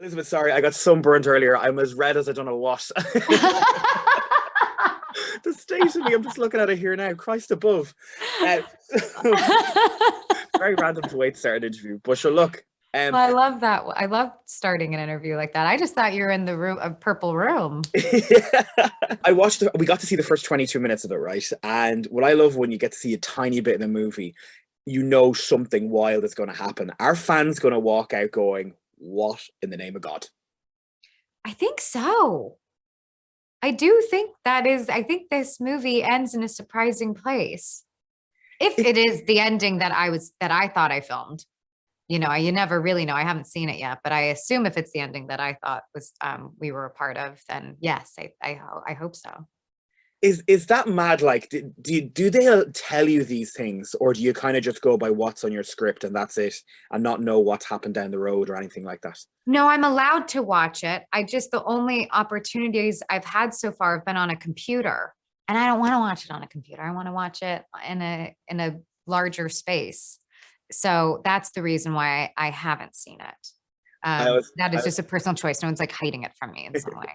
Elizabeth, sorry, I got sunburned earlier. I'm as red as I don't know what. The state of me, I'm just looking at it here now. Christ above. Uh, very random to wait to start an interview. But sure, look. Well, I love that. I love starting an interview like that. I just thought you were in the room, a purple room. I watched, we got to see the first 22 minutes of it, right? And what I love when you get to see a tiny bit in a movie, you know something wild is going to happen. Our fans going to walk out going, what in the name of God? I think so. I do think that is, I think this movie ends in a surprising place. If It, it is the ending that I thought I filmed, you never really know. I haven't seen it yet, but I assume if it's the ending that I thought was, we were a part of, then yes, I hope so. is that mad? Like, do they tell you these things, or do you kind of just go by what's on your script and that's it, and not know what's happened down the road or anything like that? No, I'm allowed to watch it. The only opportunities I've had so far have been on a computer, and I don't want to watch it on a computer. I want to watch it in a larger space. So that's the reason why I haven't seen it. I was, That I is was just a personal choice. No one's like hiding it from me in some way.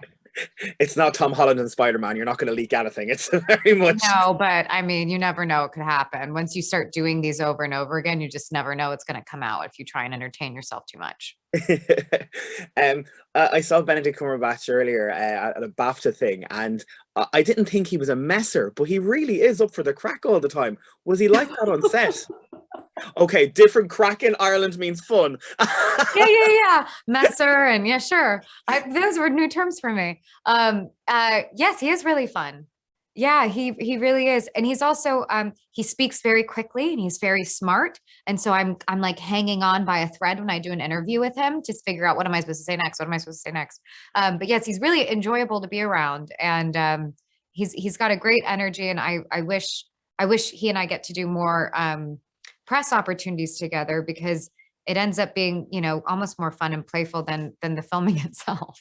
it's not Tom Holland and Spider-Man. You're not going to leak anything. It's very much. No, but I mean, you never know. It could happen. Once you start doing these over and over again, you just never know what's going to come out if you try and entertain yourself too much. um, I saw Benedict Cumberbatch earlier at a BAFTA thing, and I didn't think he was a messer, but he really is up for the crack all the time. Was he like that on set? Okay, different crack in Ireland means fun. Yeah. Messer and yeah, sure. Those were new terms for me. Yes, he is really fun. Yeah, he really is. And he's also he speaks very quickly and he's very smart. And so I'm like hanging on by a thread when I do an interview with him to figure out what am I supposed to say next? What am I supposed to say next? But yes, he's really enjoyable to be around and he's got a great energy and I wish he and I get to do more press opportunities together because it ends up being, almost more fun and playful than the filming itself.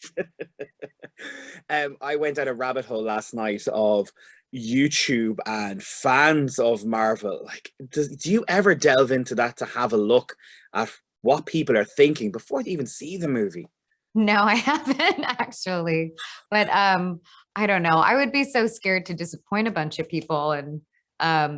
I went down a rabbit hole last night of YouTube and fans of Marvel. Like, do you ever delve into that to have a look at what people are thinking before they even see the movie? No, I haven't actually. But I don't know. I would be so scared to disappoint a bunch of people and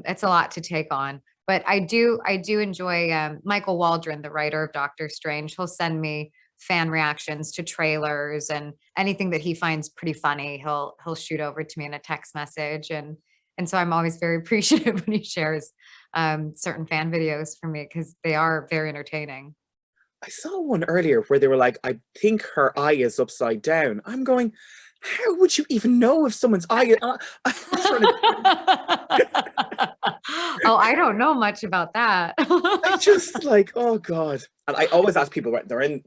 it's a lot to take on. But I do enjoy Michael Waldron, the writer of Doctor Strange. He'll send me fan reactions to trailers and anything that he finds pretty funny. He'll shoot over to me in a text message and so I'm always very appreciative when he shares certain fan videos for me because they are very entertaining. I saw one earlier where they were like, I think her eye is upside down. I'm going, how would you even know if someone's eye? I'm trying Oh, I don't know much about that. I just like, oh God. And I always ask people, right, they're in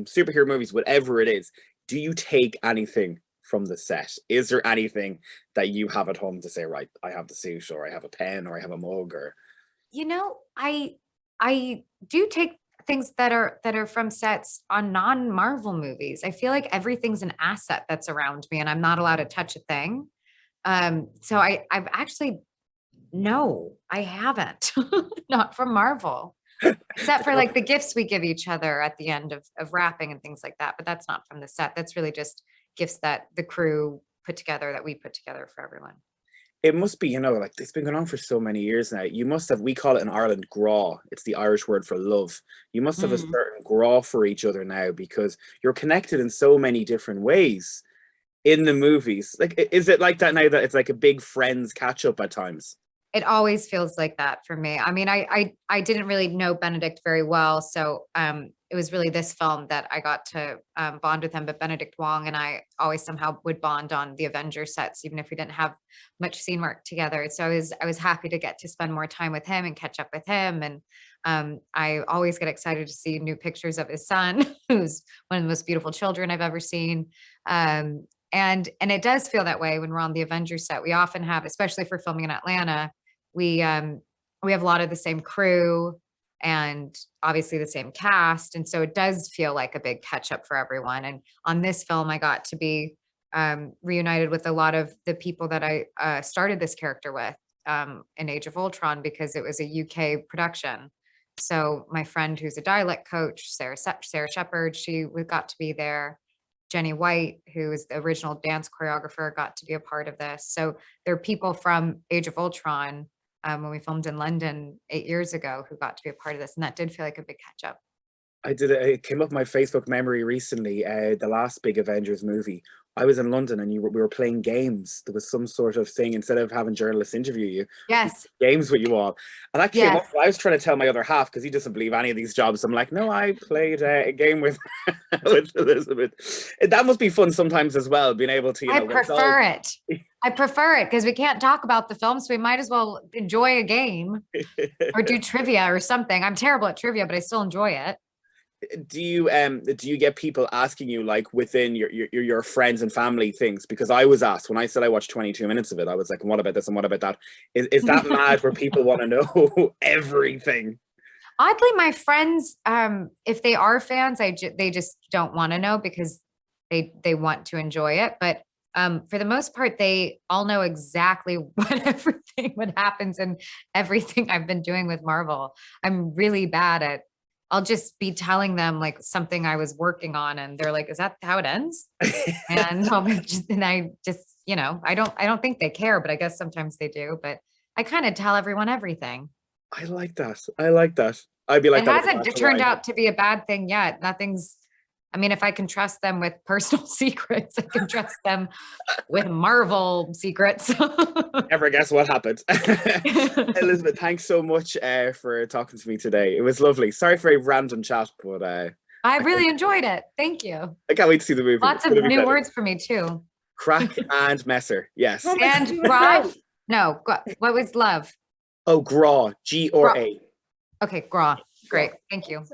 superhero movies, whatever it is. Do you take anything from the set? Is there anything that you have at home to say, right, I have the suit, or I have a pen, or I have a mug, or I do take things that are from sets on non-Marvel movies. I feel like everything's an asset that's around me and I'm not allowed to touch a thing. So I've actually no, I haven't. Not from Marvel. Except for like the gifts we give each other at the end of wrapping and things like that. But that's not from the set. That's really just gifts that the crew put together that we put together for everyone. it must be, like it's been going on for so many years now. You must have, we call it in Ireland graw. It's the Irish word for love. You must have a Mm. certain graw for each other now because you're connected in so many different ways in the movies. Like, is it like that now that it's like a big friends catch up at times? It always feels like that for me. I mean, I didn't really know Benedict very well, so it was really this film that I got to bond with him. But Benedict Wong and I always somehow would bond on the Avengers sets, even if we didn't have much scene work together. So I was happy to get to spend more time with him and catch up with him. And I always get excited to see new pictures of his son, who's one of the most beautiful children I've ever seen. And it does feel that way when we're on the Avengers set. We often have, especially for filming in Atlanta, we have a lot of the same crew and obviously the same cast, and so it does feel like a big catch up for everyone. And on this film I got to be reunited with a lot of the people that I started this character with in Age of Ultron, because it was a UK production. So my friend who's a dialect coach, Sarah Shepard, got to be there. Jenny White, who is the original dance choreographer, got to be a part of this. So there are people from Age of Ultron, when we filmed in London 8 years ago, who got to be a part of this. And that did feel like a big catch up. It came up my Facebook memory recently, the last big Avengers movie. I was in London and we were playing games. There was some sort of thing, instead of having journalists interview you, Yes. games with you all. And that came Yes. up. I was trying to tell my other half, because he doesn't believe any of these jobs. I'm like, no, I played a game with, with Elizabeth. That must be fun sometimes as well, being able to, I prefer it. I prefer it because we can't talk about the film, so we might as well enjoy a game or do trivia or something. I'm terrible at trivia, but I still enjoy it. Do you get people asking you, like, within your friends and family things? Because I was asked when I said I watched 22 minutes of it, I was like, and what about this and what about that? Is that mad where people want to know everything? Oddly, my friends, if they are fans, they just don't want to know because they want to enjoy it. But for the most part, they all know exactly what happens in everything I've been doing with Marvel. I'm really bad at. I'll just be telling them like something I was working on, and they're like, "Is that how it ends?" And I just, I don't think they care, but I guess sometimes they do. But I kind of tell everyone everything. I like that. I like that. I'd be like It that. hasn't turned out to be a bad thing yet. I mean, if I can trust them with personal secrets, I can trust them with Marvel secrets. Never guess what happened. Elizabeth, thanks so much for talking to me today. It was lovely. Sorry for a random chat, but I really enjoyed it. Thank you. I can't wait to see the movie. Lots of new words for me too. Crack and messer. Yes. And grav. No, what was love? Oh, gra. G or A. Okay, gra. Great. Thank you.